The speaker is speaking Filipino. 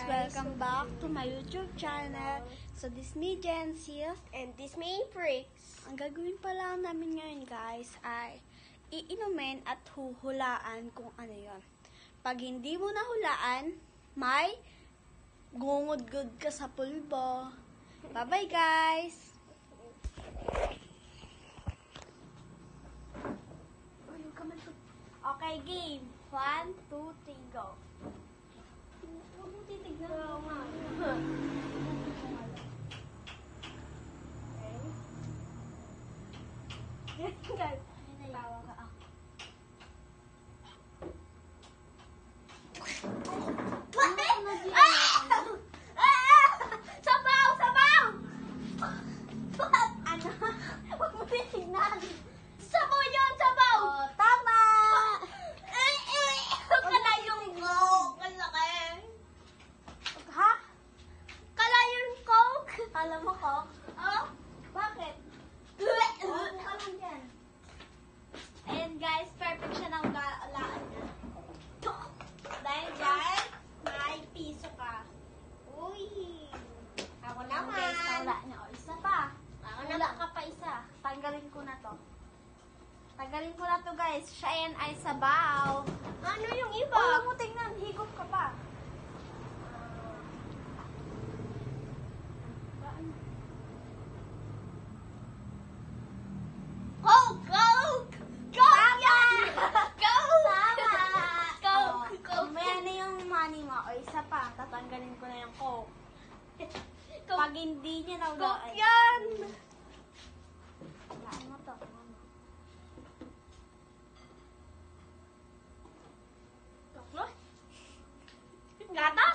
Welcome back to my YouTube channel. So this me Jency. And this me Pricks. Ang gagawin pa lang namin ngayon guys ay iinumin at huhulaan kung ano yon. Pag hindi mo nahulaan, may gungod-gud ka sa pulbo. Bye-bye guys! Okay, game. 1, 2, 3, go. Huwag mo titignan. Okay. Tawa ka ako. Sabaw! Sabaw! Ano? Huwag mo titignan. Sabaw yun! Sabaw! Oh, tama! Kalayong Coke! Kalaki! Ha? Kalayong Coke? Alam mo Coke? Oh? Bakit? Oh, mukha lang dyan. Ayan guys, perfect siya ng galaan niya. Dahil dyan, may piso ka. Uy! Ako Naman! naman. Guys, nawala niya. O, isa pa. Ako Wala naman. ka pa isa. Tanggalin ko na to. Tanggalin ko na to guys. Siya yan ay sabaw. Ano yung Iba! iba? Huwag mo tingnan. Higop ka pa. Coke! Coke! Coke yan! Coke! Tama! Coke! Oh, Coke! May ano yung money mo. O, isa pa. Tatanggalin ko na yung Coke. Coke! Pag hindi niya nawala. Coke yan! Laan mo to. Coke? Gata?